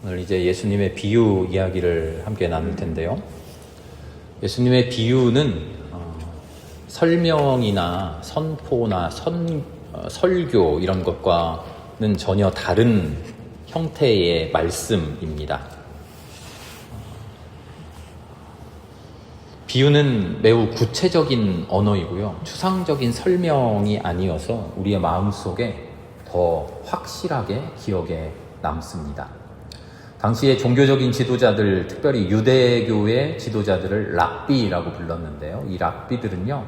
오늘 이제 예수님의 비유 이야기를 함께 나눌 텐데요. 예수님의 비유는 설명이나 선포나 설교 이런 것과는 전혀 다른 형태의 말씀입니다. 비유는 매우 구체적인 언어이고요. 추상적인 설명이 아니어서 우리의 마음속에 더 확실하게 기억에 남습니다. 당시의 종교적인 지도자들, 특별히 유대교의 지도자들을 랍비라고 불렀는데요. 이 랍비들은요,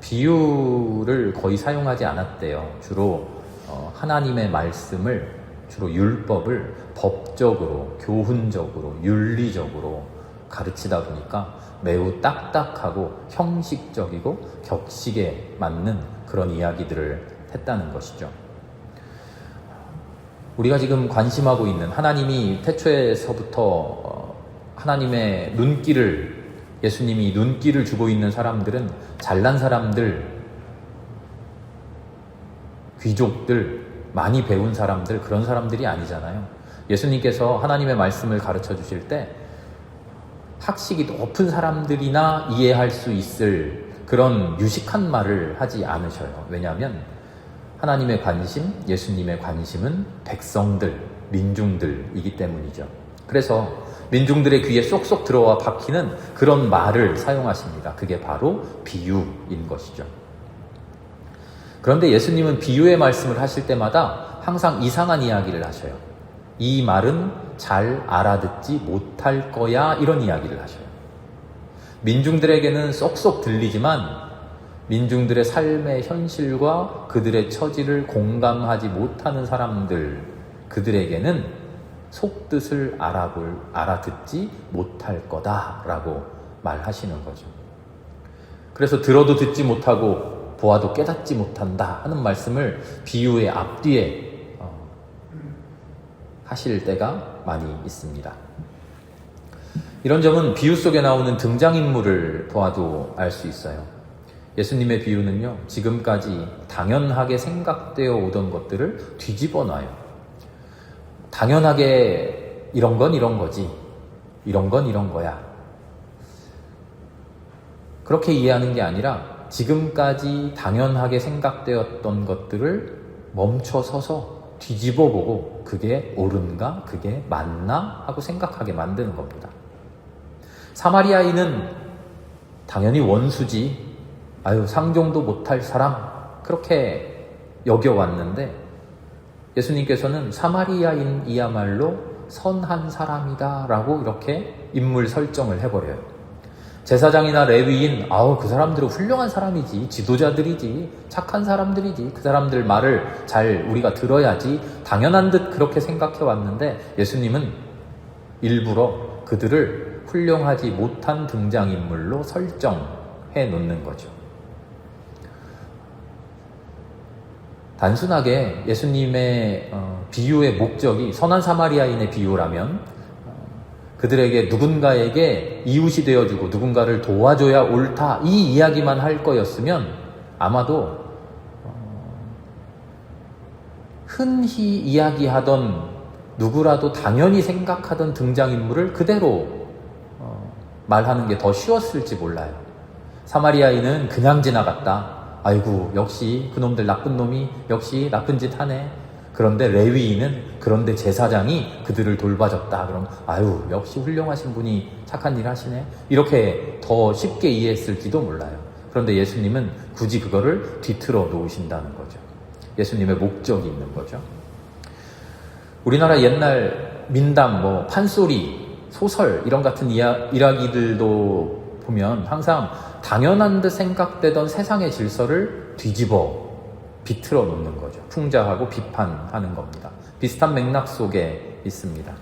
비유를 거의 사용하지 않았대요. 주로 하나님의 말씀을, 주로 율법을 법적으로, 교훈적으로, 윤리적으로 가르치다 보니까 매우 딱딱하고 형식적이고 격식에 맞는 그런 이야기들을 했다는 것이죠. 우리가 지금 관심하고 있는 하나님이 태초에서부터 하나님의 눈길을, 예수님이 눈길을 주고 있는 사람들은 잘난 사람들, 귀족들, 많이 배운 사람들, 그런 사람들이 아니잖아요. 예수님께서 하나님의 말씀을 가르쳐 주실 때 학식이 높은 사람들이나 이해할 수 있을 그런 유식한 말을 하지 않으셔요. 왜냐하면 하나님의 관심, 예수님의 관심은 백성들, 민중들이기 때문이죠. 그래서 민중들의 귀에 쏙쏙 들어와 박히는 그런 말을 사용하십니다. 그게 바로 비유인 것이죠. 그런데 예수님은 비유의 말씀을 하실 때마다 항상 이상한 이야기를 하셔요. 이 말은 잘 알아듣지 못할 거야, 이런 이야기를 하셔요. 민중들에게는 쏙쏙 들리지만 민중들의 삶의 현실과 그들의 처지를 공감하지 못하는 사람들, 그들에게는 속뜻을 알아듣지 못할 거다라고 말하시는 거죠. 그래서 들어도 듣지 못하고 보아도 깨닫지 못한다 하는 말씀을 비유의 앞뒤에 하실 때가 많이 있습니다. 이런 점은 비유 속에 나오는 등장인물을 보아도 알 수 있어요. 예수님의 비유는요, 지금까지 당연하게 생각되어 오던 것들을 뒤집어 놔요. 당연하게 이런 건 이런 거지, 이런 건 이런 거야. 그렇게 이해하는 게 아니라 지금까지 당연하게 생각되었던 것들을 멈춰 서서 뒤집어 보고 그게 옳은가, 그게 맞나 하고 생각하게 만드는 겁니다. 사마리아인은 당연히 원수지, 상종도 못할 사람, 그렇게 여겨왔는데 예수님께서는 사마리아인이야말로 선한 사람이다 라고 이렇게 인물 설정을 해버려요. 제사장이나 레위인, 그 사람들은 훌륭한 사람이지, 지도자들이지, 착한 사람들이지, 그 사람들 말을 잘 우리가 들어야지, 당연한 듯 그렇게 생각해 왔는데 예수님은 일부러 그들을 훌륭하지 못한 등장인물로 설정해 놓는 거죠. 단순하게 예수님의 비유의 목적이 선한 사마리아인의 비유라면 그들에게 누군가에게 이웃이 되어주고 누군가를 도와줘야 옳다, 이 이야기만 할 거였으면 아마도 흔히 이야기하던 누구라도 당연히 생각하던 등장인물을 그대로 말하는 게 더 쉬웠을지 몰라요. 사마리아인은 그냥 지나갔다. 아이고, 역시 그놈들 나쁜 놈이 역시 나쁜 짓 하네. 그런데 레위인은, 그런데 제사장이 그들을 돌봐줬다. 그럼 역시 훌륭하신 분이 착한 일 하시네. 이렇게 더 쉽게 이해했을지도 몰라요. 그런데 예수님은 굳이 그거를 뒤틀어 놓으신다는 거죠. 예수님의 목적이 있는 거죠. 우리나라 옛날 민담, 판소리, 소설 이런 같은 이야기들도 보면 항상 당연한 듯 생각되던 세상의 질서를 뒤집어 비틀어 놓는 거죠. 풍자하고 비판하는 겁니다. 비슷한 맥락 속에 있습니다.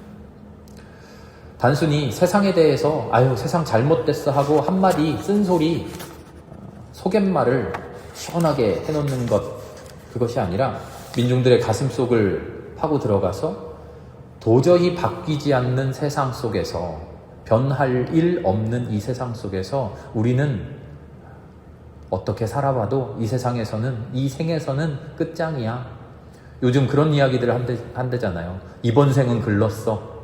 단순히 세상에 대해서 세상 잘못됐어 하고 한마디 쓴소리, 속갯말을 시원하게 해놓는 것, 그것이 아니라 민중들의 가슴속을 파고 들어가서 도저히 바뀌지 않는 세상 속에서, 변할 일 없는 이 세상 속에서 우리는 어떻게 살아봐도 이 세상에서는, 이 생에서는 끝장이야. 요즘 그런 이야기들을 한대잖아요. 이번 생은 글렀어.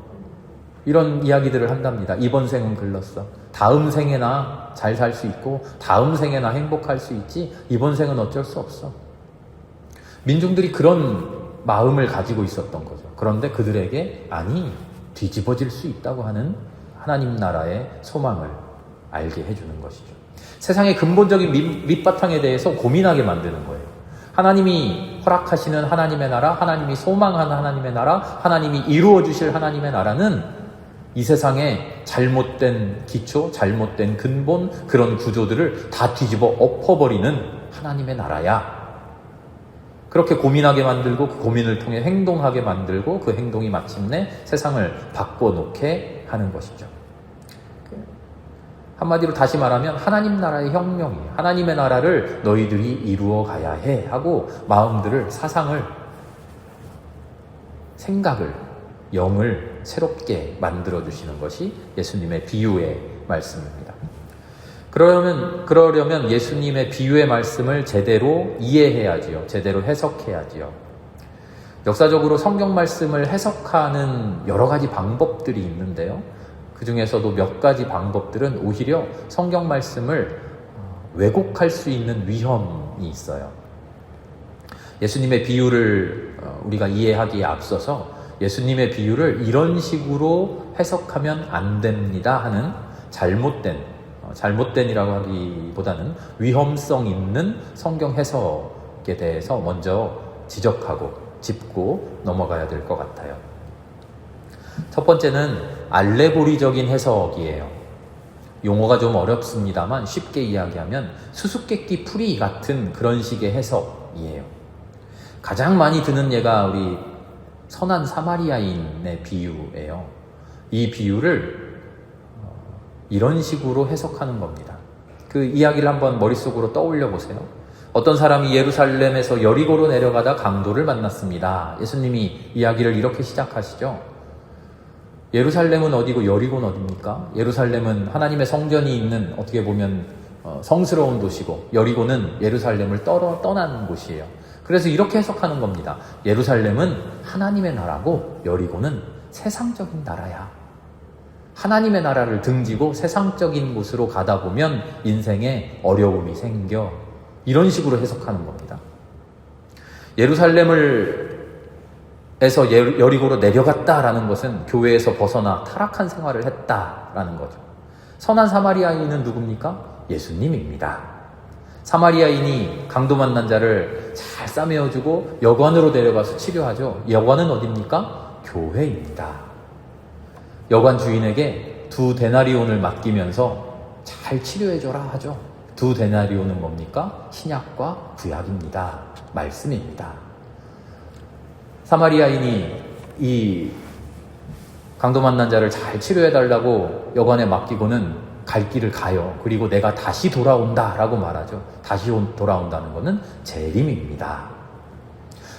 이런 이야기들을 한답니다. 이번 생은 글렀어. 다음 생에나 잘 살 수 있고 다음 생에나 행복할 수 있지 이번 생은 어쩔 수 없어. 민중들이 그런 마음을 가지고 있었던 거죠. 그런데 그들에게 아니 뒤집어질 수 있다고 하는 하나님 나라의 소망을 알게 해주는 것이죠. 세상의 근본적인 밑바탕에 대해서 고민하게 만드는 거예요. 하나님이 허락하시는 하나님의 나라, 하나님이 소망하는 하나님의 나라, 하나님이 이루어 주실 하나님의 나라는 이 세상의 잘못된 기초, 잘못된 근본, 그런 구조들을 다 뒤집어 엎어버리는 하나님의 나라야. 그렇게 고민하게 만들고 그 고민을 통해 행동하게 만들고 그 행동이 마침내 세상을 바꿔놓게 하는 것이죠. 한마디로 다시 말하면 하나님 나라의 혁명이에요. 하나님의 나라를 너희들이 이루어 가야 해 하고 마음들을, 사상을, 생각을, 영을 새롭게 만들어주시는 것이 예수님의 비유의 말씀입니다. 그러려면 예수님의 비유의 말씀을 제대로 이해해야지요. 제대로 해석해야지요. 역사적으로 성경 말씀을 해석하는 여러 가지 방법들이 있는데요. 그 중에서도 몇 가지 방법들은 오히려 성경 말씀을 왜곡할 수 있는 위험이 있어요. 예수님의 비유를 우리가 이해하기에 앞서서 예수님의 비유를 이런 식으로 해석하면 안 됩니다 하는 잘못된이라고 하기보다는 위험성 있는 성경 해석에 대해서 먼저 지적하고 짚고 넘어가야 될 것 같아요. 첫 번째는 알레고리적인 해석이에요. 용어가 좀 어렵습니다만 쉽게 이야기하면 수수께끼 풀이 같은 그런 식의 해석이에요. 가장 많이 드는 예가 우리 선한 사마리아인의 비유예요. 이 비유를 이런 식으로 해석하는 겁니다. 그 이야기를 한번 머릿속으로 떠올려 보세요. 어떤 사람이 예루살렘에서 여리고로 내려가다 강도를 만났습니다. 예수님이 이야기를 이렇게 시작하시죠. 예루살렘은 어디고 여리고는 어디입니까? 예루살렘은 하나님의 성전이 있는 어떻게 보면 성스러운 도시고 여리고는 예루살렘을 떠난 곳이에요. 그래서 이렇게 해석하는 겁니다. 예루살렘은 하나님의 나라고 여리고는 세상적인 나라야. 하나님의 나라를 등지고 세상적인 곳으로 가다 보면 인생에 어려움이 생겨. 이런 식으로 해석하는 겁니다. 예루살렘에서 여리고로 내려갔다라는 것은 교회에서 벗어나 타락한 생활을 했다라는 거죠. 선한 사마리아인은 누굽니까? 예수님입니다. 사마리아인이 강도 만난 자를 잘 싸매어주고 여관으로 데려가서 치료하죠. 여관은 어디입니까? 교회입니다. 여관 주인에게 2 데나리온을 맡기면서 잘 치료해줘라 하죠. 2 데나리온은 뭡니까? 신약과 구약입니다. 말씀입니다. 사마리아인이 이 강도 만난 자를 잘 치료해달라고 여관에 맡기고는 갈 길을 가요. 그리고 내가 다시 돌아온다 라고 말하죠. 다시 돌아온다는 것은 재림입니다.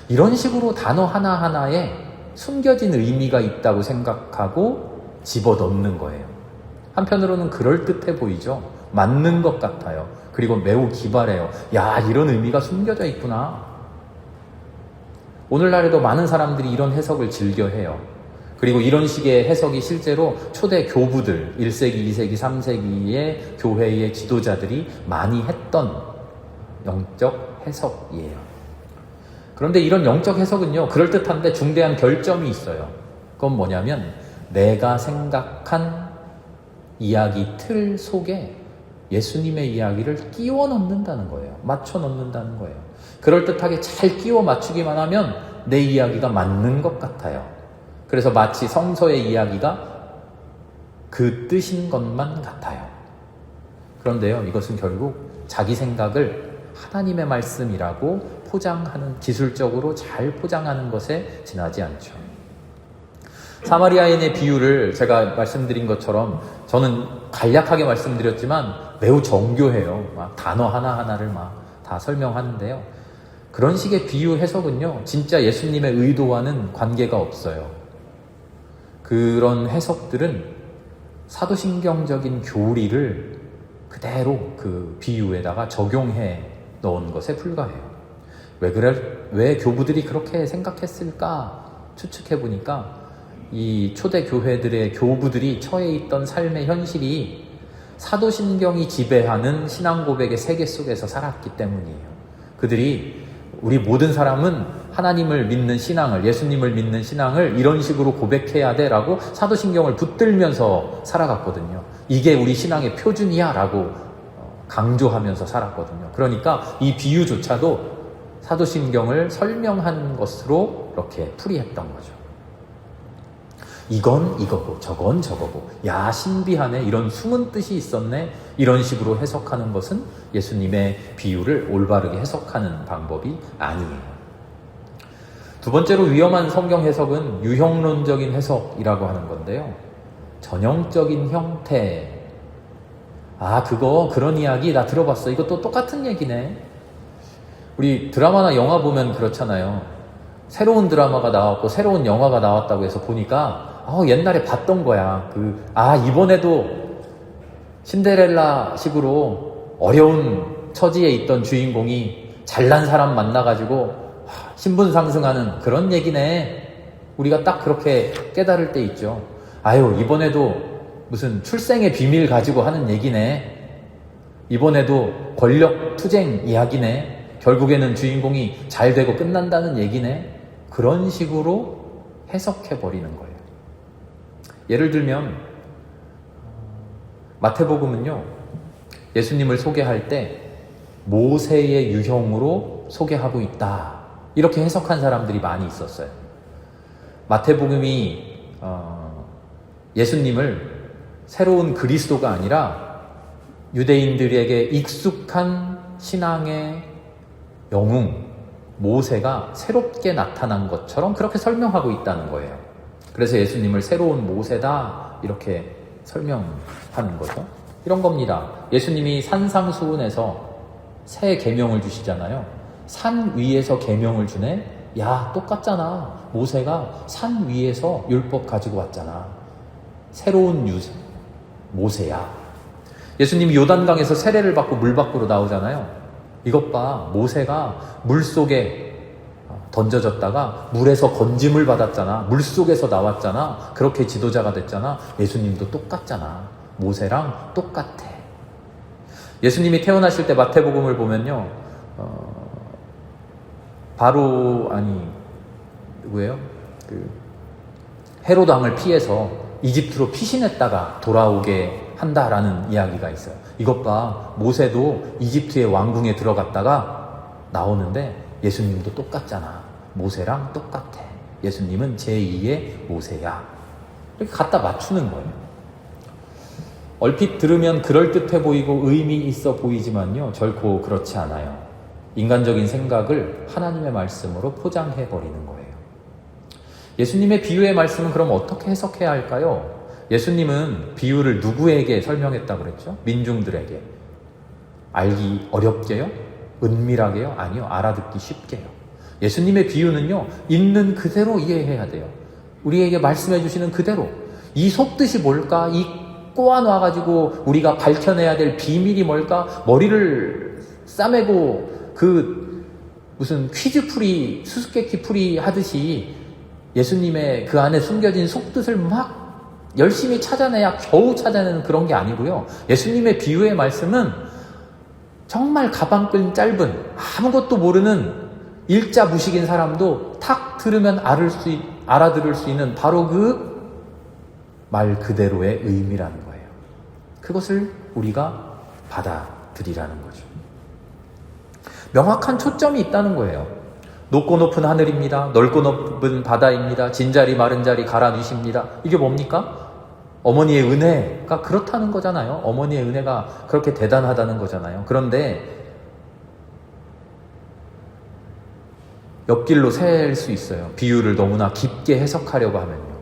이런 식으로 단어 하나하나에 숨겨진 의미가 있다고 생각하고 집어넣는 거예요. 한편으로는 그럴듯해 보이죠. 맞는 것 같아요. 그리고 매우 기발해요. 야, 이런 의미가 숨겨져 있구나. 오늘날에도 많은 사람들이 이런 해석을 즐겨해요. 그리고 이런 식의 해석이 실제로 초대 교부들, 1세기, 2세기, 3세기의 교회의 지도자들이 많이 했던 영적 해석이에요. 그런데 이런 영적 해석은요, 그럴듯한데 중대한 결점이 있어요. 그건 뭐냐면 내가 생각한 이야기 틀 속에 예수님의 이야기를 끼워 넣는다는 거예요. 맞춰 넣는다는 거예요. 그럴듯하게 잘 끼워 맞추기만 하면 내 이야기가 맞는 것 같아요. 그래서 마치 성서의 이야기가 그 뜻인 것만 같아요. 그런데요, 이것은 결국 자기 생각을 하나님의 말씀이라고 포장하는, 기술적으로 잘 포장하는 것에 지나지 않죠. 사마리아인의 비유를 제가 말씀드린 것처럼 저는 간략하게 말씀드렸지만 매우 정교해요. 막 단어 하나하나를 막 다 설명하는데요. 그런 식의 비유 해석은요, 진짜 예수님의 의도와는 관계가 없어요. 그런 해석들은 사도신경적인 교리를 그대로 그 비유에다가 적용해 넣은 것에 불과해요. 왜 교부들이 그렇게 생각했을까 추측해 보니까 이 초대 교회들의 교부들이 처해 있던 삶의 현실이 사도신경이 지배하는 신앙 고백의 세계 속에서 살았기 때문이에요. 그들이 우리 모든 사람은 하나님을 믿는 신앙을, 예수님을 믿는 신앙을 이런 식으로 고백해야 돼 라고 사도신경을 붙들면서 살아갔거든요. 이게 우리 신앙의 표준이야 라고 강조하면서 살았거든요. 그러니까 이 비유조차도 사도신경을 설명한 것으로 이렇게 풀이했던 거죠. 이건 이거고 저건 저거고, 야 신비하네, 이런 숨은 뜻이 있었네, 이런 식으로 해석하는 것은 예수님의 비유를 올바르게 해석하는 방법이 아니에요. 두 번째로 위험한 성경 해석은 유형론적인 해석이라고 하는 건데요. 전형적인 형태, 그거 그런 이야기 나 들어봤어, 이것도 똑같은 얘기네. 우리 드라마나 영화 보면 그렇잖아요. 새로운 드라마가 나왔고 새로운 영화가 나왔다고 해서 보니까 옛날에 봤던 거야. 이번에도 신데렐라 식으로 어려운 처지에 있던 주인공이 잘난 사람 만나가지고 신분 상승하는 그런 얘기네. 우리가 딱 그렇게 깨달을 때 있죠. 이번에도 무슨 출생의 비밀 가지고 하는 얘기네. 이번에도 권력 투쟁 이야기네. 결국에는 주인공이 잘 되고 끝난다는 얘기네. 그런 식으로 해석해버리는 거예요. 예를 들면 마태복음은요, 예수님을 소개할 때 모세의 유형으로 소개하고 있다, 이렇게 해석한 사람들이 많이 있었어요. 마태복음이 예수님을 새로운 그리스도가 아니라 유대인들에게 익숙한 신앙의 영웅 모세가 새롭게 나타난 것처럼 그렇게 설명하고 있다는 거예요. 그래서 예수님을 새로운 모세다, 이렇게 설명하는 거죠. 이런 겁니다. 예수님이 산상수훈에서 새 계명을 주시잖아요. 산 위에서 계명을 주네? 야, 똑같잖아. 모세가 산 위에서 율법 가지고 왔잖아. 새로운 모세야. 예수님이 요단강에서 세례를 받고 물 밖으로 나오잖아요. 이것 봐, 모세가 물 속에 던져졌다가 물에서 건짐을 받았잖아. 물 속에서 나왔잖아. 그렇게 지도자가 됐잖아. 예수님도 똑같잖아. 모세랑 똑같아. 예수님이 태어나실 때 마태복음을 보면요, 누구예요? 헤롯 왕을 피해서 이집트로 피신했다가 돌아오게 한다라는 이야기가 있어요. 이것 봐, 모세도 이집트의 왕궁에 들어갔다가 나오는데 예수님도 똑같잖아. 모세랑 똑같아. 예수님은 제2의 모세야. 이렇게 갖다 맞추는 거예요. 얼핏 들으면 그럴듯해 보이고 의미 있어 보이지만요, 결코 그렇지 않아요. 인간적인 생각을 하나님의 말씀으로 포장해버리는 거예요. 예수님의 비유의 말씀은 그럼 어떻게 해석해야 할까요? 예수님은 비유를 누구에게 설명했다고 그랬죠? 민중들에게. 알기 어렵게요? 은밀하게요? 아니요, 알아듣기 쉽게요. 예수님의 비유는요, 있는 그대로 이해해야 돼요. 우리에게 말씀해 주시는 그대로. 이 속뜻이 뭘까? 이 꼬아놔가지고 우리가 밝혀내야 될 비밀이 뭘까? 머리를 싸매고 무슨 퀴즈풀이, 수수께끼 풀이 하듯이 예수님의 그 안에 숨겨진 속뜻을 막 열심히 찾아내야 겨우 찾아내는 그런 게 아니고요. 예수님의 비유의 말씀은 정말 가방끈 짧은, 아무것도 모르는 일자 무식인 사람도 탁 들으면 알아들을 수 있는 바로 그 말 그대로의 의미라는 거예요. 그것을 우리가 받아들이라는 거죠. 명확한 초점이 있다는 거예요. 높고 높은 하늘입니다. 넓고 높은 바다입니다. 진 자리 마른 자리 갈아뉘십니다. 이게 뭡니까? 어머니의 은혜가 그렇다는 거잖아요. 어머니의 은혜가 그렇게 대단하다는 거잖아요. 그런데 옆길로 셀 수 있어요. 비유를 너무나 깊게 해석하려고 하면요.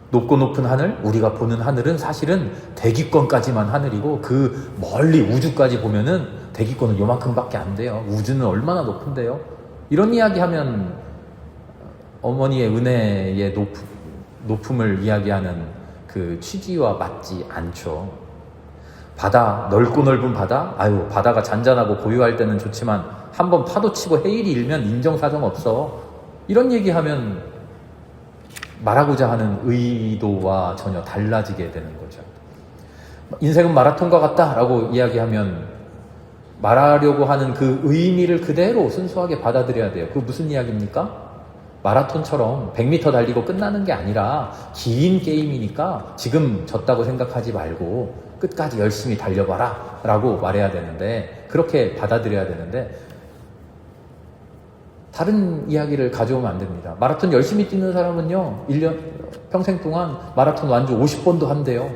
높고 높은 하늘, 우리가 보는 하늘은 사실은 대기권까지만 하늘이고 그 멀리 우주까지 보면은 대기권은 요만큼밖에 안 돼요. 우주는 얼마나 높은데요. 이런 이야기하면 어머니의 은혜의 높음을 이야기하는 그 취지와 맞지 않죠. 바다, 넓고 넓은 바다? 바다가 잔잔하고 고요할 때는 좋지만 한번 파도 치고 해일이 일면 인정사정 없어. 이런 얘기하면 말하고자 하는 의도와 전혀 달라지게 되는 거죠. 인생은 마라톤과 같다라고 이야기하면 말하려고 하는 그 의미를 그대로 순수하게 받아들여야 돼요. 그거 무슨 이야기입니까? 마라톤처럼 100m 달리고 끝나는 게 아니라 긴 게임이니까 지금 졌다고 생각하지 말고 끝까지 열심히 달려봐라 라고 말해야 되는데, 그렇게 받아들여야 되는데 다른 이야기를 가져오면 안 됩니다. 마라톤 열심히 뛰는 사람은요 1년 평생 동안 마라톤 완주 50번도 한대요.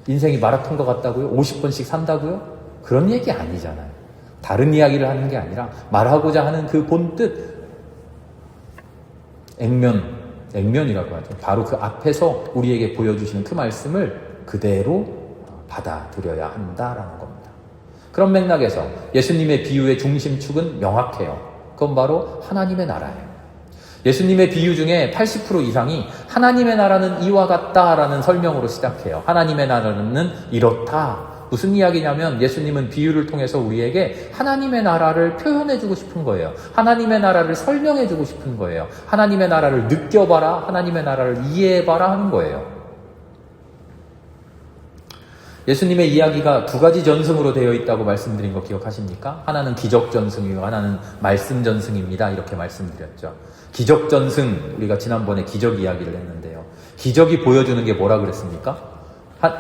인생이 마라톤과 같다고요? 50번씩 산다고요? 그런 얘기 아니잖아요. 다른 이야기를 하는 게 아니라 말하고자 하는 그 본뜻, 액면이라고 하죠. 바로 그 앞에서 우리에게 보여주시는 그 말씀을 그대로 받아들여야 한다라는 겁니다. 그런 맥락에서 예수님의 비유의 중심축은 명확해요. 그건 바로 하나님의 나라예요. 예수님의 비유 중에 80% 이상이 하나님의 나라는 이와 같다라는 설명으로 시작해요. 하나님의 나라는 이렇다. 무슨 이야기냐면 예수님은 비유를 통해서 우리에게 하나님의 나라를 표현해주고 싶은 거예요. 하나님의 나라를 설명해주고 싶은 거예요. 하나님의 나라를 느껴봐라, 하나님의 나라를 이해해봐라 하는 거예요. 예수님의 이야기가 두 가지 전승으로 되어 있다고 말씀드린 거 기억하십니까? 하나는 기적 전승이고 하나는 말씀 전승입니다. 이렇게 말씀드렸죠. 기적 전승, 우리가 지난번에 기적 이야기를 했는데요. 기적이 보여주는 게 뭐라 그랬습니까?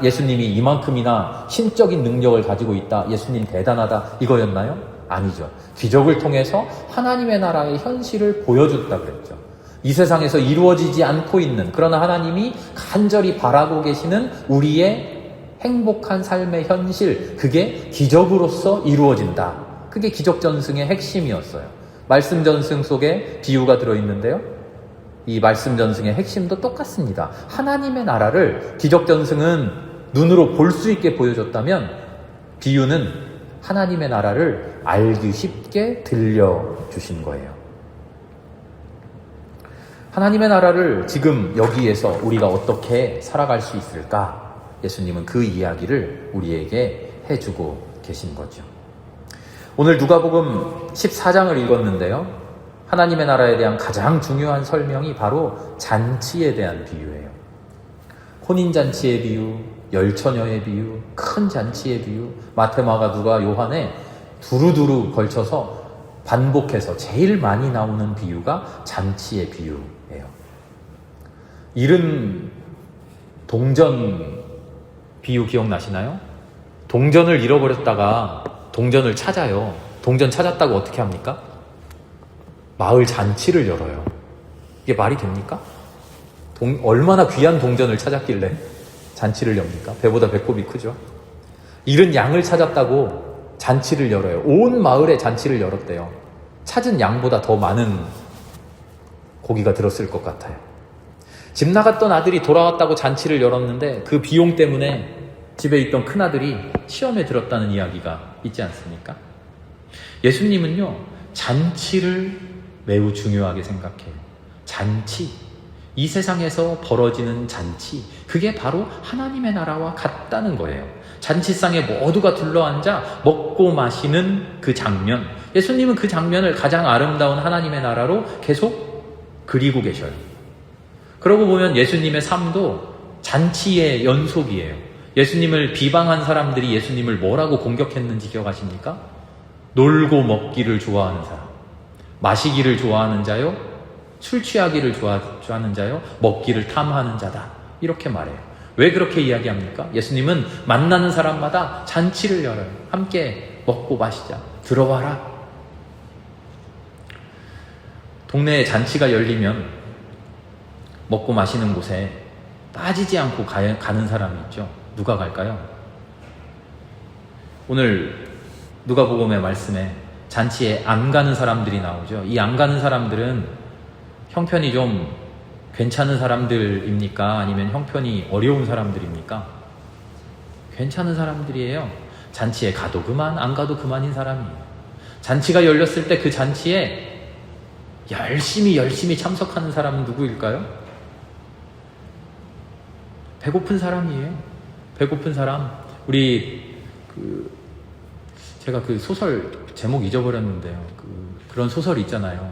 예수님이 이만큼이나 신적인 능력을 가지고 있다, 예수님 대단하다, 이거였나요? 아니죠. 기적을 통해서 하나님의 나라의 현실을 보여줬다 그랬죠. 이 세상에서 이루어지지 않고 있는, 그러나 하나님이 간절히 바라고 계시는 우리의 행복한 삶의 현실, 그게 기적으로서 이루어진다. 그게 기적 전승의 핵심이었어요. 말씀 전승 속에 비유가 들어있는데요, 이 말씀 전승의 핵심도 똑같습니다. 하나님의 나라를 기적 전승은 눈으로 볼 수 있게 보여줬다면, 비유는 하나님의 나라를 알기 쉽게 들려주신 거예요. 하나님의 나라를 지금 여기에서 우리가 어떻게 살아갈 수 있을까? 예수님은 그 이야기를 우리에게 해주고 계신 거죠. 오늘 누가복음 14장을 읽었는데요, 하나님의 나라에 대한 가장 중요한 설명이 바로 잔치에 대한 비유예요. 혼인잔치의 비유, 열처녀의 비유, 큰 잔치의 비유, 마태, 마가, 누가, 요한에 두루두루 걸쳐서 반복해서 제일 많이 나오는 비유가 잔치의 비유예요. 이른 동전 비유 기억나시나요? 동전을 잃어버렸다가 동전을 찾아요. 동전 찾았다고 어떻게 합니까? 마을 잔치를 열어요. 이게 말이 됩니까? 얼마나 귀한 동전을 찾았길래 잔치를 엽니까? 배보다 배꼽이 크죠. 잃은 양을 찾았다고 잔치를 열어요. 온 마을에 잔치를 열었대요. 찾은 양보다 더 많은 고기가 들었을 것 같아요. 집 나갔던 아들이 돌아왔다고 잔치를 열었는데 그 비용 때문에 집에 있던 큰아들이 시험에 들었다는 이야기가 있지 않습니까? 예수님은요, 잔치를 매우 중요하게 생각해요. 잔치, 이 세상에서 벌어지는 잔치, 그게 바로 하나님의 나라와 같다는 거예요. 잔치상에 모두가 둘러앉아 먹고 마시는 그 장면, 예수님은 그 장면을 가장 아름다운 하나님의 나라로 계속 그리고 계셔요. 그러고 보면 예수님의 삶도 잔치의 연속이에요. 예수님을 비방한 사람들이 예수님을 뭐라고 공격했는지 기억하십니까? 놀고 먹기를 좋아하는 사람, 마시기를 좋아하는 자요, 술 취하기를 좋아하는 자요, 먹기를 탐하는 자다, 이렇게 말해요. 왜 그렇게 이야기합니까? 예수님은 만나는 사람마다 잔치를 열어요. 함께 먹고 마시자, 들어와라. 동네에 잔치가 열리면 먹고 마시는 곳에 빠지지 않고 가는 사람이 있죠. 누가 갈까요? 오늘 누가복음의 말씀에 잔치에 안 가는 사람들이 나오죠. 이 안 가는 사람들은 형편이 좀 괜찮은 사람들입니까? 아니면 형편이 어려운 사람들입니까? 괜찮은 사람들이에요. 잔치에 가도 그만, 안 가도 그만인 사람이에요. 잔치가 열렸을 때 그 잔치에 열심히 참석하는 사람은 누구일까요? 배고픈 사람이에요. 배고픈 사람. 우리 제가 그 소설 제목 잊어버렸는데요. 그런 소설 있잖아요.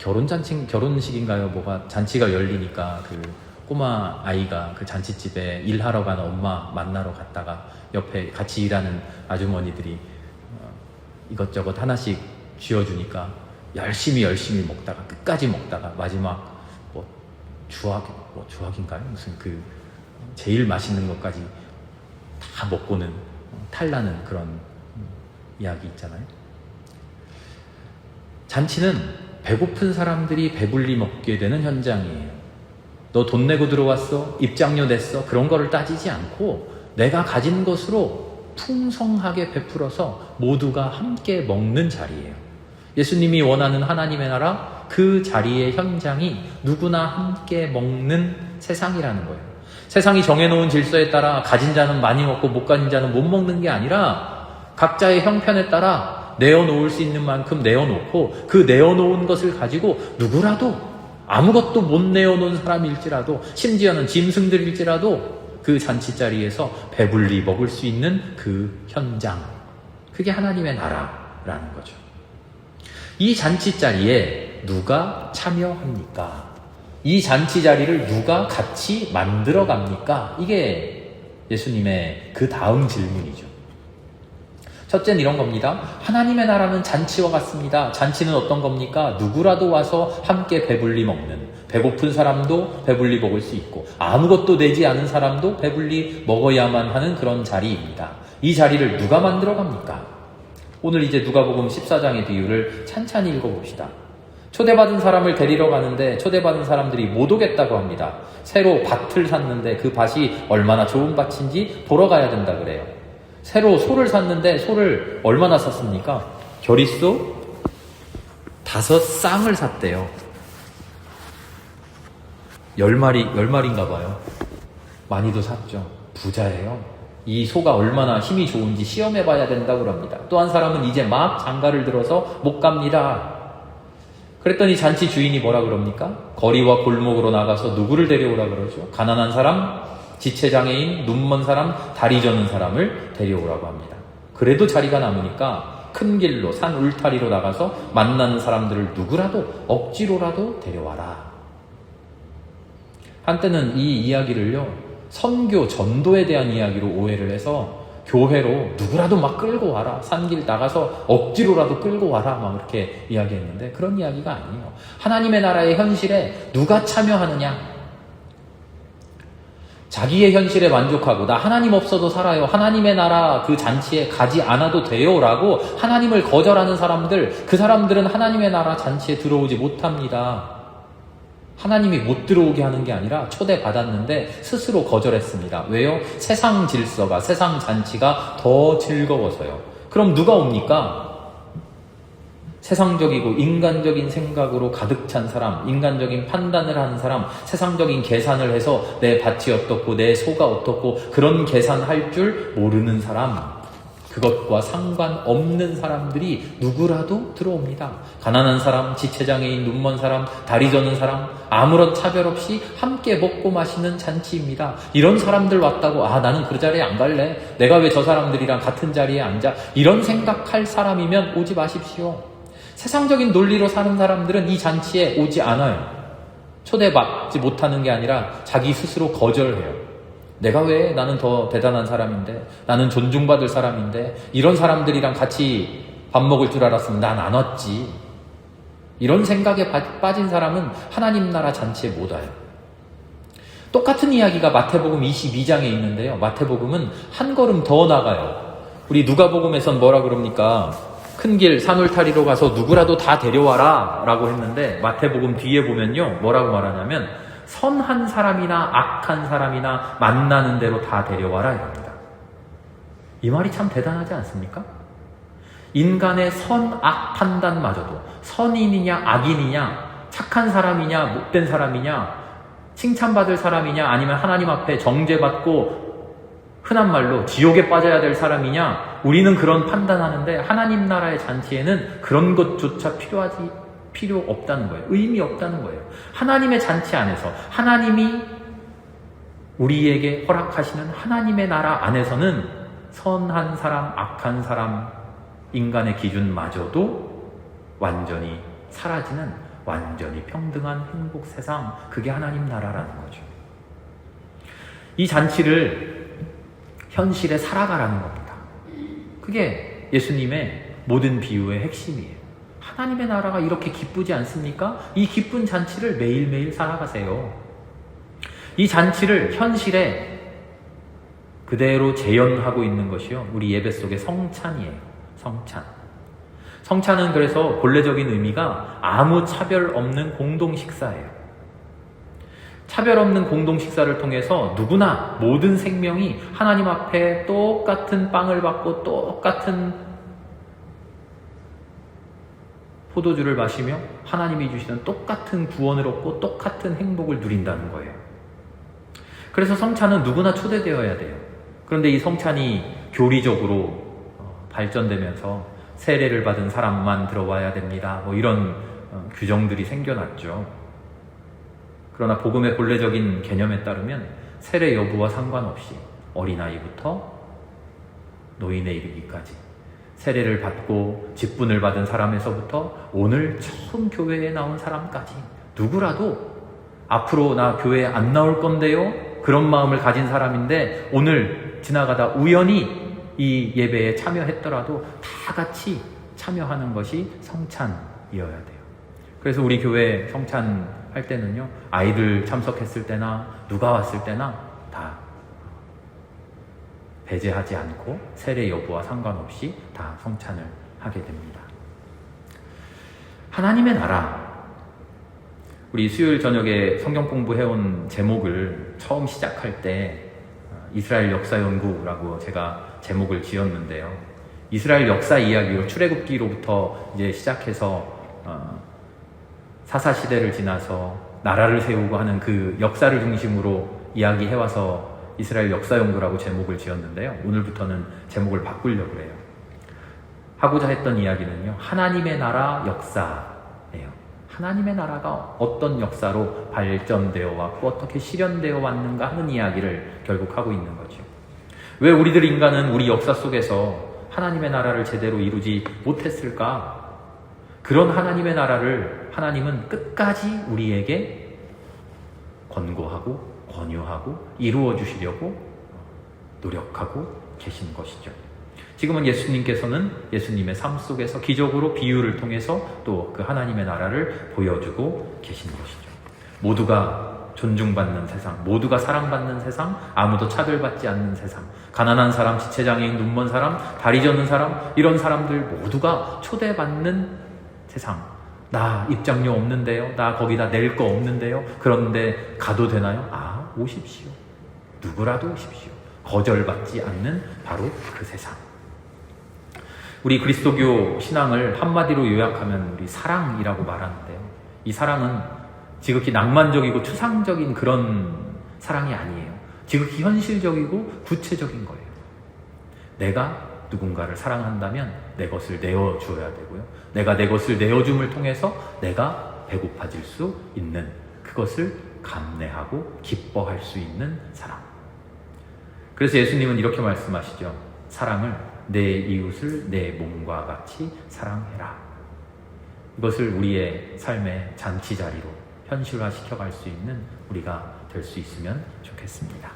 결혼식인가요? 뭐가 잔치가 열리니까 그 꼬마 아이가 그 잔치집에 일하러 가는 엄마 만나러 갔다가 옆에 같이 일하는 아주머니들이 이것저것 하나씩 쥐어주니까 열심히 먹다가 끝까지 먹다가 마지막 주악인가요? 무슨 그 제일 맛있는 것까지 다 먹고는 탈나는 그런 이야기 있잖아요. 잔치는 배고픈 사람들이 배불리 먹게 되는 현장이에요. 너 돈 내고 들어왔어? 입장료 냈어? 그런 거를 따지지 않고 내가 가진 것으로 풍성하게 베풀어서 모두가 함께 먹는 자리예요. 예수님이 원하는 하나님의 나라, 그 자리의 현장이 누구나 함께 먹는 세상이라는 거예요. 세상이 정해놓은 질서에 따라 가진 자는 많이 먹고 못 가진 자는 못 먹는 게 아니라 각자의 형편에 따라 내어놓을 수 있는 만큼 내어놓고 그 내어놓은 것을 가지고 누구라도 아무것도 못 내어놓은 사람일지라도 심지어는 짐승들일지라도 그 잔치자리에서 배불리 먹을 수 있는 그 현장, 그게 하나님의 나라라는 거죠. 이 잔치자리에 누가 참여합니까? 이 잔치자리를 누가 같이 만들어 갑니까? 이게 예수님의 그 다음 질문이죠. 첫째는 이런 겁니다. 하나님의 나라는 잔치와 같습니다. 잔치는 어떤 겁니까? 누구라도 와서 함께 배불리 먹는, 배고픈 사람도 배불리 먹을 수 있고 아무것도 내지 않은 사람도 배불리 먹어야만 하는 그런 자리입니다. 이 자리를 누가 만들어 갑니까? 오늘 이제 누가복음 14장의 비유를 찬찬히 읽어봅시다. 초대받은 사람을 데리러 가는데 초대받은 사람들이 못 오겠다고 합니다. 새로 밭을 샀는데 그 밭이 얼마나 좋은 밭인지 보러 가야 된다 그래요. 새로 소를 샀는데 소를 얼마나 샀습니까? 겨릿소 5쌍을 샀대요. 10마리인가 봐요. 많이도 샀죠. 부자예요. 이 소가 얼마나 힘이 좋은지 시험해봐야 된다고 합니다. 또 한 사람은 이제 막 장가를 들어서 못 갑니다. 그랬더니 잔치 주인이 뭐라 그럽니까? 거리와 골목으로 나가서 누구를 데려오라 그러죠? 가난한 사람, 지체장애인, 눈먼 사람, 다리 저는 사람을 데려오라고 합니다. 그래도 자리가 남으니까 큰 길로 산 울타리로 나가서 만나는 사람들을 누구라도 억지로라도 데려와라. 한때는 이 이야기를요, 선교, 전도에 대한 이야기로 오해를 해서 교회로 누구라도 막 끌고 와라, 산길 나가서 억지로라도 끌고 와라 막 이렇게 이야기했는데 그런 이야기가 아니에요. 하나님의 나라의 현실에 누가 참여하느냐, 자기의 현실에 만족하고 나 하나님 없어도 살아요, 하나님의 나라 그 잔치에 가지 않아도 돼요 라고 하나님을 거절하는 사람들, 그 사람들은 하나님의 나라 잔치에 들어오지 못합니다. 하나님이 못 들어오게 하는 게 아니라 초대받았는데 스스로 거절했습니다. 왜요? 세상 질서가, 세상 잔치가 더 즐거워서요. 그럼 누가 옵니까? 세상적이고 인간적인 생각으로 가득 찬 사람, 인간적인 판단을 하는 사람, 세상적인 계산을 해서 내 밭이 어떻고 내 소가 어떻고 그런 계산할 줄 모르는 사람, 그것과 상관없는 사람들이 누구라도 들어옵니다. 가난한 사람, 지체장애인, 눈먼 사람, 다리 저는 사람, 아무런 차별 없이 함께 먹고 마시는 잔치입니다. 이런 사람들 왔다고 나는 그 자리에 안 갈래, 내가 왜 저 사람들이랑 같은 자리에 앉아, 이런 생각할 사람이면 오지 마십시오. 세상적인 논리로 사는 사람들은 이 잔치에 오지 않아요. 초대받지 못하는 게 아니라 자기 스스로 거절해요. 내가 왜, 나는 더 대단한 사람인데, 나는 존중받을 사람인데, 이런 사람들이랑 같이 밥 먹을 줄 알았으면 난 안 왔지. 이런 생각에 빠진 사람은 하나님 나라 잔치에 못 와요. 똑같은 이야기가 마태복음 22장에 있는데요. 마태복음은 한 걸음 더 나가요. 우리 누가복음에선 뭐라 그럽니까? 큰 길 산울타리로 가서 누구라도 다 데려와라 라고 했는데 마태복음 뒤에 보면요, 뭐라고 말하냐면 선한 사람이나 악한 사람이나 만나는 대로 다 데려와라 이럽니다. 이 말이 참 대단하지 않습니까? 인간의 선, 악 판단마저도 선인이냐 악인이냐, 착한 사람이냐 못된 사람이냐, 칭찬받을 사람이냐 아니면 하나님 앞에 정죄받고 흔한 말로 지옥에 빠져야 될 사람이냐, 우리는 그런 판단하는데 하나님 나라의 잔치에는 그런 것조차 필요 없다는 거예요. 의미 없다는 거예요. 하나님의 잔치 안에서, 하나님이 우리에게 허락하시는 하나님의 나라 안에서는 선한 사람, 악한 사람, 인간의 기준마저도 완전히 사라지는 완전히 평등한 행복 세상, 그게 하나님 나라라는 거죠. 이 잔치를 현실에 살아가라는 겁니다. 그게 예수님의 모든 비유의 핵심이에요. 하나님의 나라가 이렇게 기쁘지 않습니까? 이 기쁜 잔치를 매일매일 살아가세요. 이 잔치를 현실에 그대로 재현하고 있는 것이요, 우리 예배 속의 성찬이에요. 성찬. 성찬은 그래서 본래적인 의미가 아무 차별 없는 공동 식사예요. 차별 없는 공동 식사를 통해서 누구나, 모든 생명이 하나님 앞에 똑같은 빵을 받고 똑같은 포도주를 마시며 하나님이 주시는 똑같은 구원을 얻고 똑같은 행복을 누린다는 거예요. 그래서 성찬은 누구나 초대되어야 돼요. 그런데 이 성찬이 교리적으로 발전되면서 세례를 받은 사람만 들어와야 됩니다, 이런 규정들이 생겨났죠. 그러나 복음의 본래적인 개념에 따르면 세례 여부와 상관없이 어린아이부터 노인에 이르기까지, 세례를 받고 직분을 받은 사람에서부터 오늘 처음 교회에 나온 사람까지 누구라도 앞으로 나 교회에 안 나올 건데요, 그런 마음을 가진 사람인데 오늘 지나가다 우연히 이 예배에 참여했더라도 다 같이 참여하는 것이 성찬이어야 돼요. 그래서 우리 교회 성찬 할 때는요, 아이들 참석했을 때나 누가 왔을 때나 다 배제하지 않고 세례 여부와 상관없이 다 성찬을 하게 됩니다. 하나님의 나라, 우리 수요일 저녁에 성경 공부해온 제목을 처음 시작할 때 이스라엘 역사연구라고 제가 제목을 지었는데요. 이스라엘 역사 이야기로 출애굽기로부터 이제 시작해서 사사시대를 지나서 나라를 세우고 하는 그 역사를 중심으로 이야기해와서 이스라엘 역사연구라고 제목을 지었는데요. 오늘부터는 제목을 바꾸려고 해요. 하고자 했던 이야기는요, 하나님의 나라 역사예요. 하나님의 나라가 어떤 역사로 발전되어 왔고 어떻게 실현되어 왔는가 하는 이야기를 결국 하고 있는 거죠. 왜 우리들 인간은 우리 역사 속에서 하나님의 나라를 제대로 이루지 못했을까? 그런 하나님의 나라를 하나님은 끝까지 우리에게 권고하고 권유하고 이루어 주시려고 노력하고 계신 것이죠. 지금은 예수님께서는 예수님의 삶 속에서 기적으로 비유를 통해서 또 그 하나님의 나라를 보여주고 계신 것이죠. 모두가 존중받는 세상, 모두가 사랑받는 세상, 아무도 차별받지 않는 세상, 가난한 사람, 지체장애인, 눈먼 사람, 다리 젖는 사람, 이런 사람들 모두가 초대받는 세상. 나 입장료 없는데요, 나 거기다 낼 거 없는데요, 그런데 가도 되나요? 오십시오. 누구라도 오십시오. 거절받지 않는 바로 그 세상. 우리 그리스도교 신앙을 한마디로 요약하면 우리 사랑이라고 말하는데요, 이 사랑은 지극히 낭만적이고 추상적인 그런 사랑이 아니에요. 지극히 현실적이고 구체적인 거예요. 내가 누군가를 사랑한다면 내 것을 내어주어야 되고요, 내가 내 것을 내어줌을 통해서 내가 배고파질 수 있는, 그것을 감내하고 기뻐할 수 있는 사랑. 그래서 예수님은 이렇게 말씀하시죠. 사랑을 내 이웃을 내 몸과 같이 사랑해라. 이것을 우리의 삶의 잔치자리로 현실화시켜갈 수 있는 우리가 될 수 있으면 좋겠습니다.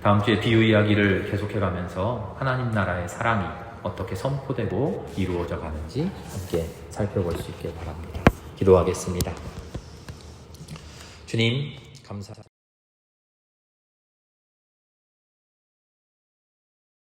다음 주에 비유 이야기를 계속해가면서 하나님 나라의 사랑이 어떻게 선포되고 이루어져 가는지 함께 살펴볼 수 있길 바랍니다. 기도하겠습니다. 주님, 감사합니다.